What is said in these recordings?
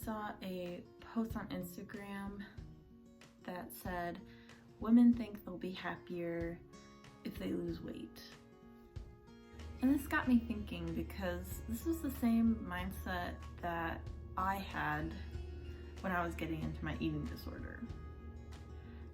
saw a post on Instagram that said, women think they'll be happier if they lose weight. And this got me thinking, because this was the same mindset that I had when I was getting into my eating disorder.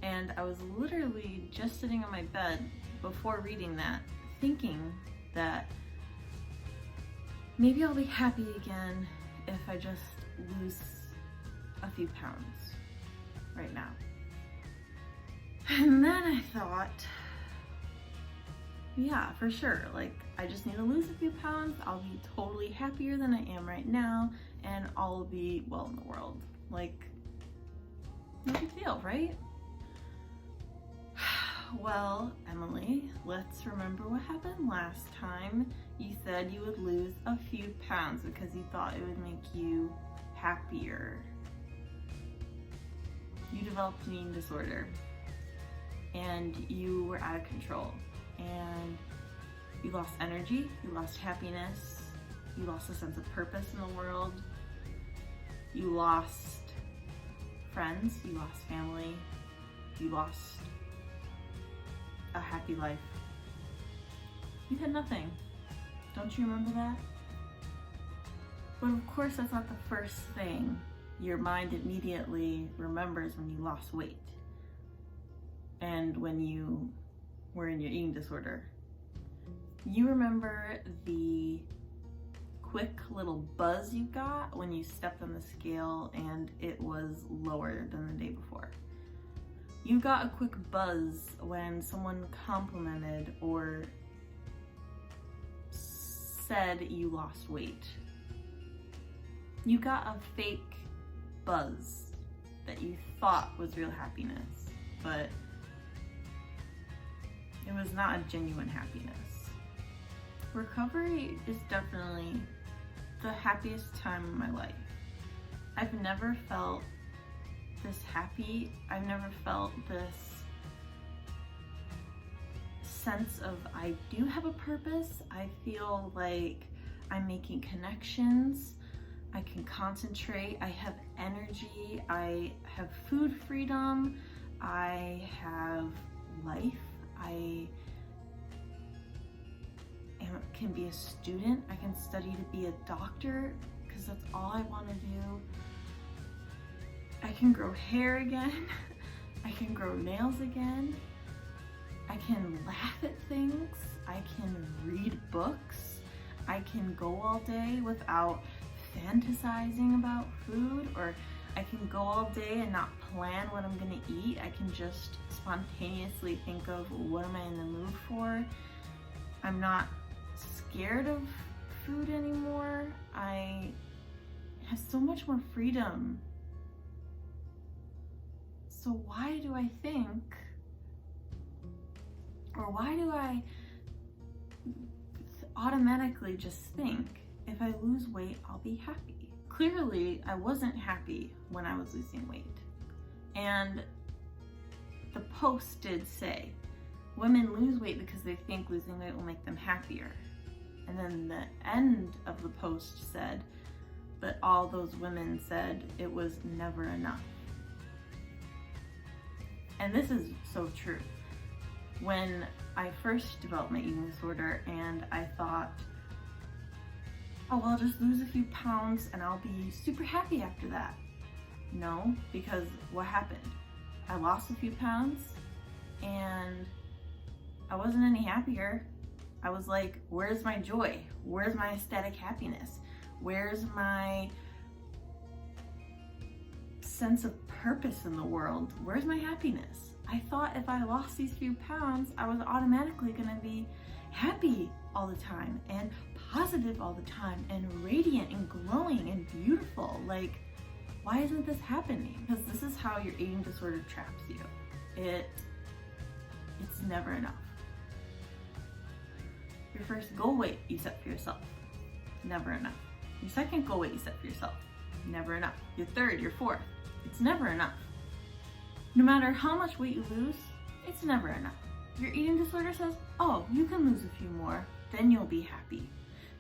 And I was literally just sitting on my bed before reading that, thinking that maybe I'll be happy again if I just lose a few pounds right now. And then I thought, yeah, for sure, like I just need to lose a few pounds, I'll be totally happier than I am right now, and I'll be well in the world. Like, no big deal, right? Well, Emily, let's remember what happened last time. You said you would lose a few pounds because you thought it would make you happier. You developed an eating disorder and you were out of control, and you lost energy, you lost happiness, you lost a sense of purpose in the world, you lost friends, you lost family, you lost a happy life. You had nothing. Don't you remember that? But of course, that's not the first thing your mind immediately remembers when you lost weight and when you were in your eating disorder. You remember the quick little buzz you got when you stepped on the scale and it was lower than the day before. You got a quick buzz when someone complimented or said you lost weight. You got a fake buzz that you thought was real happiness, but it was not a genuine happiness. Recovery is definitely the happiest time of my life. I've never felt this happy. I've never felt this sense of I do have a purpose. I feel like I'm making connections. I can concentrate. I have energy. I have food freedom. I have life. I can be a student. I can study to be a doctor because that's all I want to do. I can grow hair again. I can grow nails again. I can laugh at things. I can read books. I can go all day without fantasizing about food, or I can go all day and not plan what I'm gonna eat. I can just spontaneously think of what am I in the mood for. I'm not scared of food anymore. I have so much more freedom. So why do I think, or why do I automatically just think if I lose weight, I'll be happy? Clearly, I wasn't happy when I was losing weight. And the post did say, women lose weight because they think losing weight will make them happier. And then the end of the post said that all those women said it was never enough. And this is so true. When I first developed my eating disorder and I thought, oh, well, I'll just lose a few pounds and I'll be super happy after that. No, because what happened? I lost a few pounds and I wasn't any happier. I was like, where's my joy? Where's my ecstatic happiness? Where's my sense of purpose in the world? Where's my happiness? I thought if I lost these few pounds, I was automatically gonna be happy all the time and positive all the time and radiant and glowing and beautiful. Like, why isn't this happening? Because this is how your eating disorder traps you. It's never enough. Your first goal weight you set for yourself, never enough. Your second goal weight you set for yourself, never enough. Your third, your fourth, it's never enough. No matter how much weight you lose, it's never enough. Your eating disorder says, oh, you can lose a few more, then you'll be happy.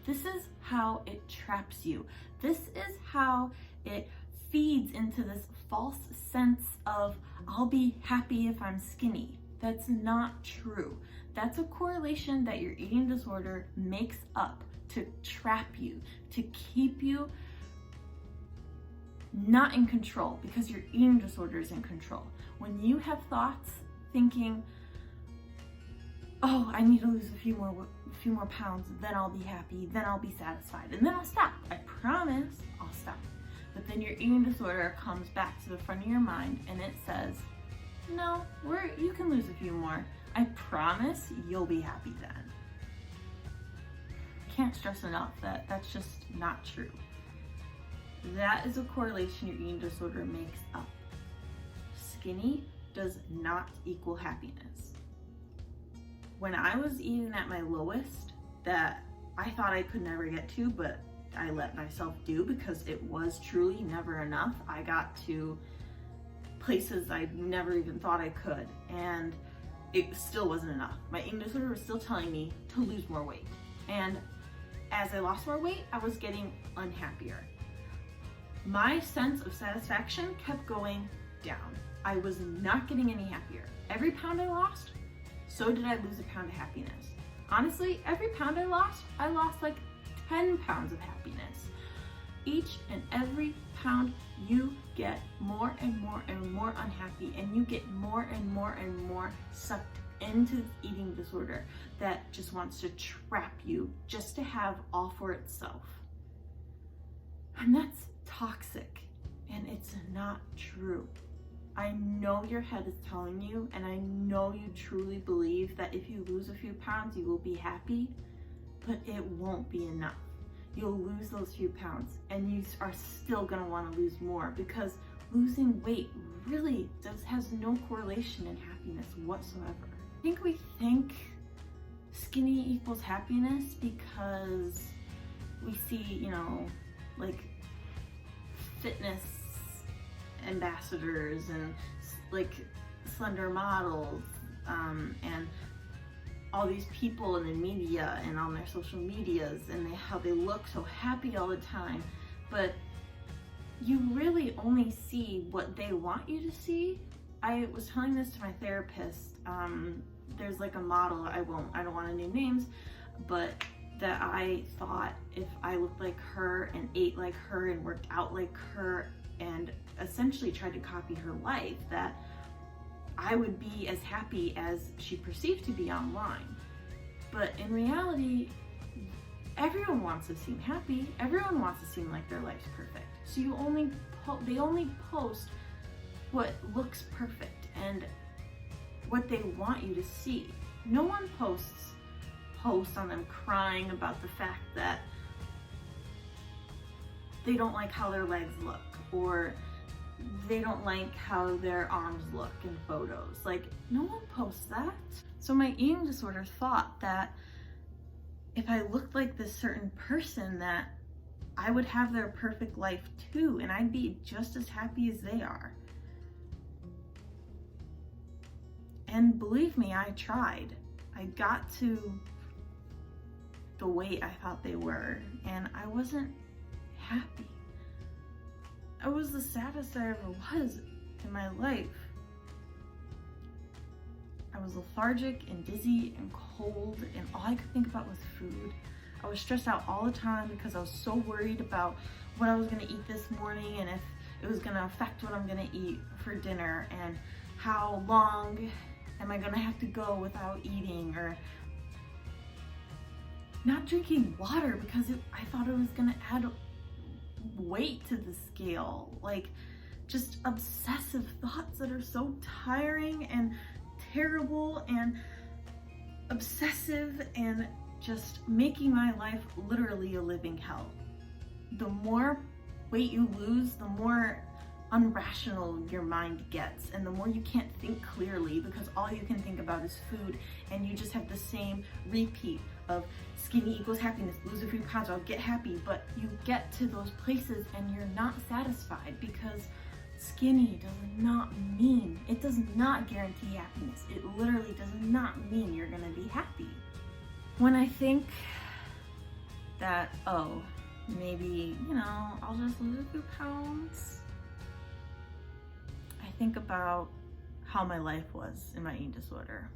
This is how it traps you. This is how it feeds into this false sense of I'll be happy if I'm skinny. That's not true. That's a correlation that your eating disorder makes up to trap you, to keep you not in control, because your eating disorder is in control. When you have thoughts thinking, oh, I need to lose a few more pounds, then I'll be happy, then I'll be satisfied, and then I'll stop. I promise I'll stop. But then your eating disorder comes back to the front of your mind and it says, no, you can lose a few more. I promise you'll be happy then. Can't stress enough that that's just not true. That is a correlation your eating disorder makes up. Skinny does not equal happiness. When I was eating at my lowest, that I thought I could never get to, but I let myself do because it was truly never enough. I got to places I never even thought I could, and it still wasn't enough. My eating disorder was still telling me to lose more weight. And as I lost more weight, I was getting unhappier. My sense of satisfaction kept going down. I was not getting any happier. Every pound I lost, so did I lose a pound of happiness. Honestly, every pound I lost like 10 pounds of happiness. Each and every pound, you get more and more and more unhappy, and you get more and more and more sucked into this eating disorder that just wants to trap you just to have all for itself. And that's toxic, and it's not true. I know your head is telling you, and I know you truly believe that if you lose a few pounds, you will be happy, but it won't be enough. You'll lose those few pounds, and you are still gonna wanna lose more, because losing weight really has no correlation in happiness whatsoever. I think we think skinny equals happiness because we see, like fitness ambassadors and like slender models, and all these people in the media and on their social medias, and how they look so happy all the time, but you really only see what they want you to see. I was telling this to my therapist. There's like a model, I don't want to name names, but that I thought if I looked like her and ate like her and worked out like her and essentially tried to copy her life, that I would be as happy as she perceived to be online. But in reality, everyone wants to seem happy. Everyone wants to seem like their life's perfect. So they only post what looks perfect and what they want you to see. No one posts on them crying about the fact that they don't like how their legs look, or they don't like how their arms look in photos. Like, no one posts that. So my eating disorder thought that if I looked like this certain person, that I would have their perfect life too, and I'd be just as happy as they are. And believe me, I tried. I got to the weight I thought they were, and I wasn't happy. I was the saddest I ever was in my life. I was lethargic and dizzy and cold, and all I could think about was food. I was stressed out all the time because I was so worried about what I was gonna eat this morning, and if it was gonna affect what I'm gonna eat for dinner, and how long am I gonna have to go without eating, or not drinking water because I thought it was gonna add weight to the scale. Like, just obsessive thoughts that are so tiring and terrible and obsessive, and just making my life literally a living hell. The more weight you lose, the more unrational your mind gets, and the more you can't think clearly because all you can think about is food, and you just have the same repeat of skinny equals happiness, lose a few pounds, I'll get happy. But you get to those places and you're not satisfied, because skinny it does not guarantee happiness. It literally does not mean you're gonna be happy. When I think that, oh, maybe, I'll just lose a few pounds, think about how my life was in my eating disorder.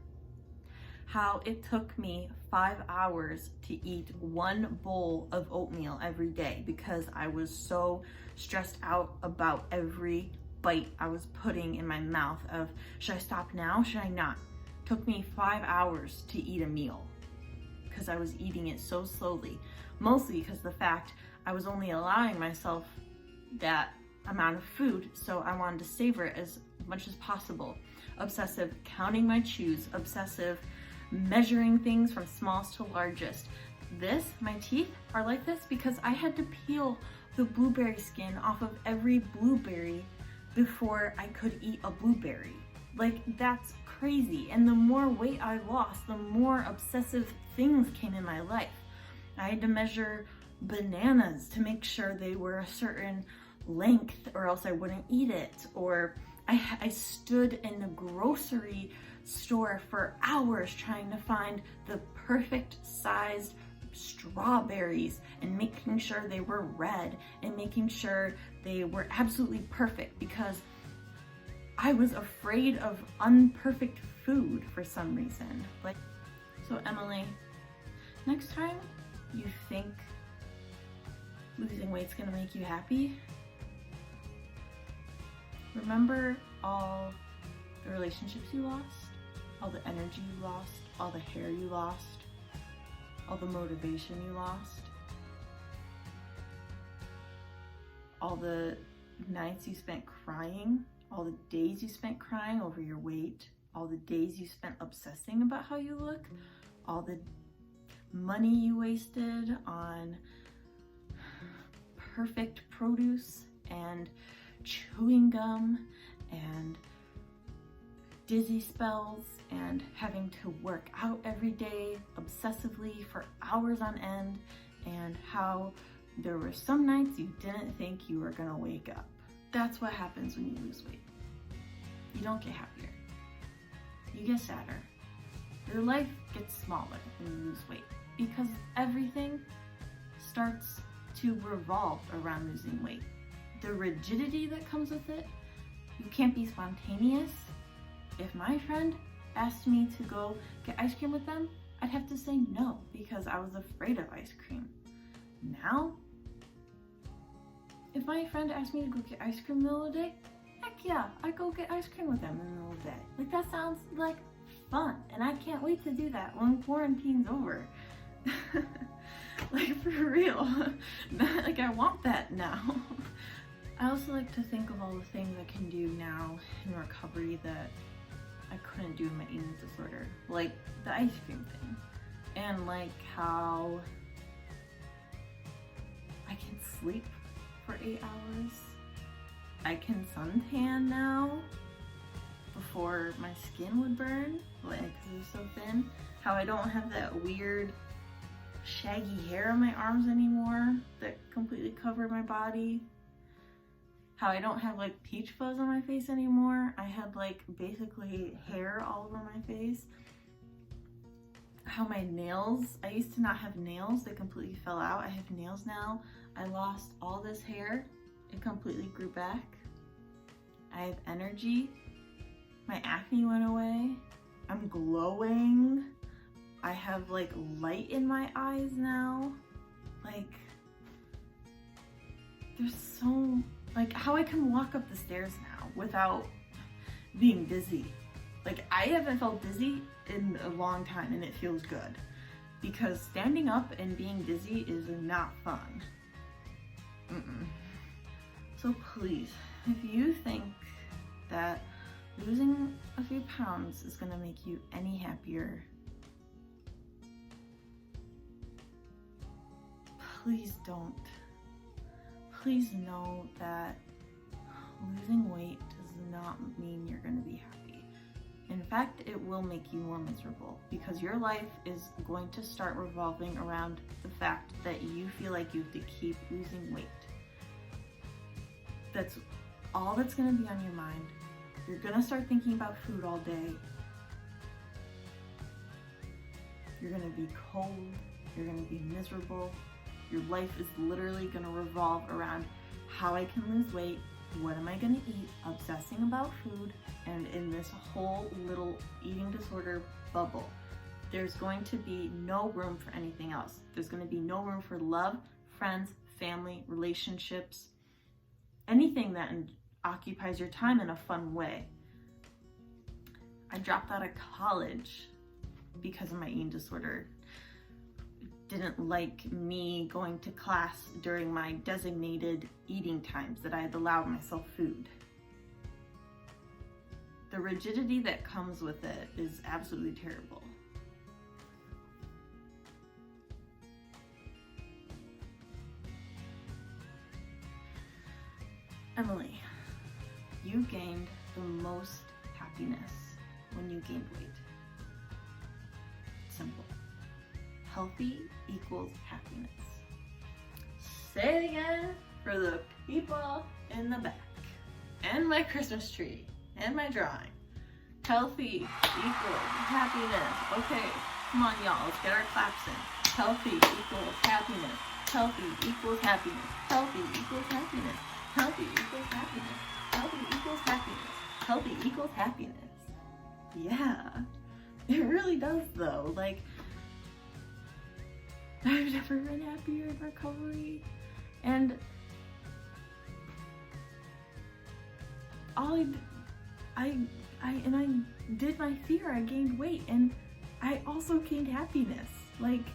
How it took me 5 hours to eat one bowl of oatmeal every day because I was so stressed out about every bite I was putting in my mouth of, should I stop now? Should I not? It took me 5 hours to eat a meal because I was eating it so slowly. Mostly because the fact I was only allowing myself that amount of food, so I wanted to savor it as much as possible. Obsessive counting my chews, obsessive measuring things from smallest to largest. My teeth are like this because I had to peel the blueberry skin off of every blueberry before I could eat a blueberry. Like, that's crazy. And the more weight I lost, the more obsessive things came in my life. I had to measure bananas to make sure they were a certain length or else I wouldn't eat it. Or I stood in the grocery store for hours trying to find the perfect sized strawberries and making sure they were red and making sure they were absolutely perfect because I was afraid of unperfect food for some reason. So Emily, next time you think losing weight's gonna make you happy, remember all the relationships you lost, all the energy you lost, all the hair you lost, all the motivation you lost, all the nights you spent crying, all the days you spent crying over your weight, all the days you spent obsessing about how you look, all the money you wasted on perfect produce and chewing gum and dizzy spells and having to work out every day obsessively for hours on end, and how there were some nights you didn't think you were gonna wake up. That's what happens when you lose weight. You don't get happier. You get sadder. Your life gets smaller when you lose weight because everything starts to revolve around losing weight. The rigidity that comes with it, you can't be spontaneous. If my friend asked me to go get ice cream with them, I'd have to say no because I was afraid of ice cream. Now, if my friend asked me to go get ice cream in the middle of the day, heck yeah, I'd go get ice cream with them in the middle of the day. Like, that sounds like fun, and I can't wait to do that when quarantine's over. Like, for real. Like, I want that now. I also like to think of all the things I can do now in recovery that I couldn't do in my eating disorder. Like the ice cream thing. And like how I can sleep for 8 hours. I can suntan now before my skin would burn, like, because it's so thin. How I don't have that weird shaggy hair on my arms anymore that completely covered my body. How I don't have like peach fuzz on my face anymore. I had like basically hair all over my face. How my nails, I used to not have nails, they completely fell out. I have nails now. I lost all this hair, it completely grew back. I have energy. My acne went away. I'm glowing. I have like light in my eyes now. Like, there's so, like, how I can walk up the stairs now without being dizzy. Like, I haven't felt dizzy in a long time and it feels good. Because standing up and being dizzy is not fun. So please, if you think that losing a few pounds is gonna make you any happier, please don't. Please know that losing weight does not mean you're gonna be happy. In fact, it will make you more miserable because your life is going to start revolving around the fact that you feel like you have to keep losing weight. That's all that's gonna be on your mind. You're gonna start thinking about food all day. You're gonna be cold. You're gonna be miserable. Your life is literally gonna revolve around how I can lose weight, what am I gonna eat, obsessing about food, and in this whole little eating disorder bubble, there's going to be no room for anything else. There's going to be no room for love, friends, family, relationships, anything that occupies your time in a fun way. I dropped out of college because of my eating disorder. Didn't like me going to class during my designated eating times that I had allowed myself food. The rigidity that comes with it is absolutely terrible. Emily, you gained the most happiness when you gained weight. Simple. Healthy equals happiness. Say it again for the people in the back. And my Christmas tree. And my drawing. Healthy equals happiness. Okay, come on y'all, let's get our claps in. Healthy equals happiness. Healthy equals happiness. Healthy equals happiness. Healthy equals happiness. Healthy equals happiness. Healthy equals happiness. Yeah, it really does though. Like, I've never been happier in recovery. And I did my fear, I gained weight, and I also gained happiness. Like,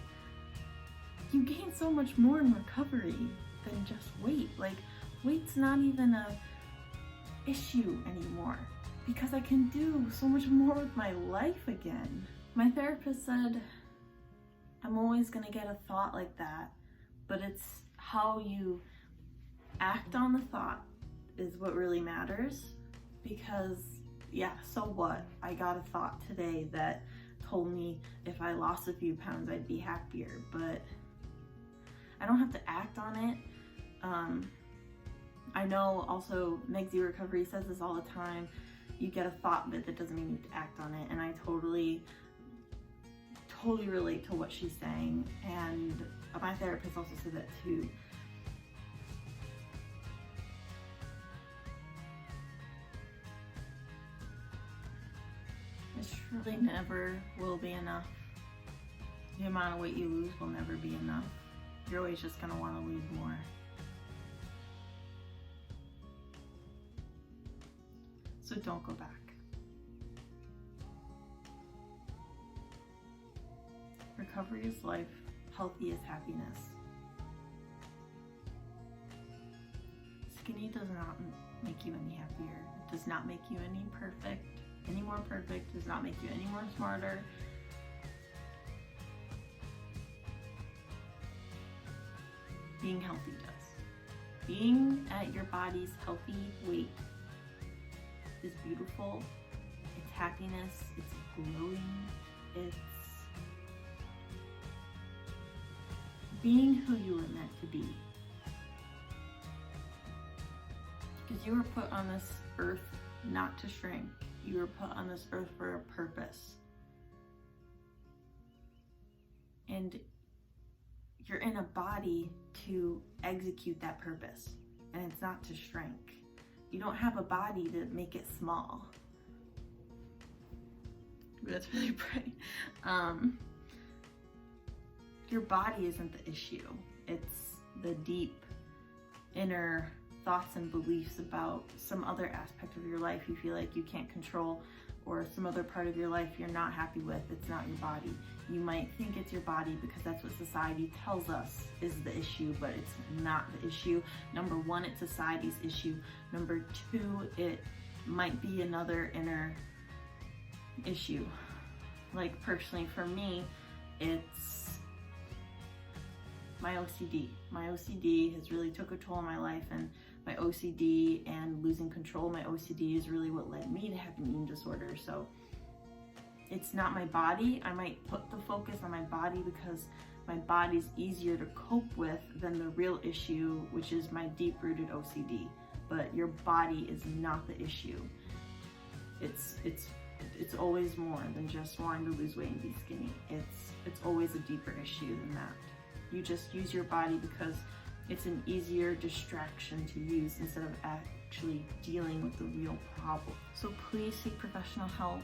you gain so much more in recovery than just weight. Like, weight's not even a issue anymore because I can do so much more with my life again. My therapist said, I'm always gonna get a thought like that, but it's how you act on the thought is what really matters. Because yeah, so what? I got a thought today that told me if I lost a few pounds, I'd be happier, but I don't have to act on it. I know also Anorexia Recovery says this all the time. You get a thought, but that doesn't mean you have to act on it. And I totally relate to what she's saying. And my therapist also said that too. It surely never will be enough. The amount of weight you lose will never be enough. You're always just gonna want to lose more. So don't go back. Recovery is life. Healthy is happiness. Skinny does not make you any happier. It does not make you any more perfect. Does not make you any more smarter. Being healthy does. Being at your body's healthy weight is beautiful. It's happiness. It's glowing. It's being who you were meant to be. Because you were put on this earth not to shrink. You were put on this earth for a purpose. And you're in a body to execute that purpose. And it's not to shrink. You don't have a body to make it small. That's really bright. Your body isn't the issue. It's the deep inner thoughts and beliefs about some other aspect of your life you feel like you can't control, or some other part of your life you're not happy with. It's not your body. You might think it's your body because that's what society tells us is the issue, but it's not the issue. Number one, it's society's issue. Number two, it might be another inner issue. Like personally for me, it's my OCD. My OCD has really took a toll on my life, and my OCD and losing control of my OCD is really what led me to having eating disorder. So it's not my body. I might put the focus on my body because my body's easier to cope with than the real issue, which is my deep-rooted OCD. But your body is not the issue. It's always more than just wanting to lose weight and be skinny. It's always a deeper issue than that. You just use your body because it's an easier distraction to use instead of actually dealing with the real problem. So please seek professional help.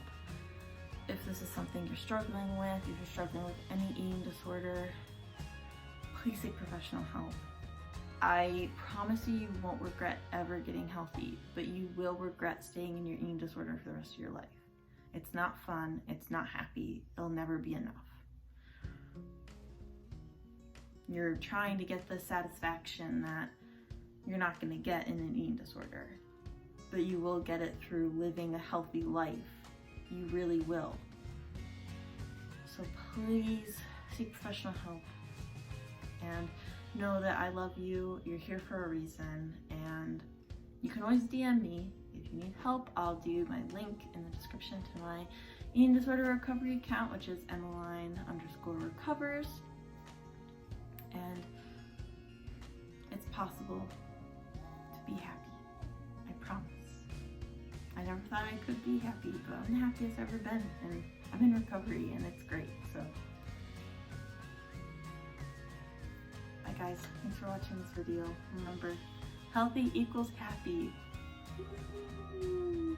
If this is something you're struggling with, if you're struggling with any eating disorder, please seek professional help. I promise you won't regret ever getting healthy, but you will regret staying in your eating disorder for the rest of your life. It's not fun, it's not happy, it'll never be enough. You're trying to get the satisfaction that you're not going to get in an eating disorder, but you will get it through living a healthy life. You really will. So please seek professional help and know that I love you. You're here for a reason, and you can always DM me if you need help. I'll do my link in the description to my eating disorder recovery account, which is Emmeline_recovers. And it's possible to be happy. I promise. I never thought I could be happy, but I'm the happiest I've ever been, and I'm in recovery, and it's great. So, bye guys. Thanks for watching this video. Remember, healthy equals happy. Woo!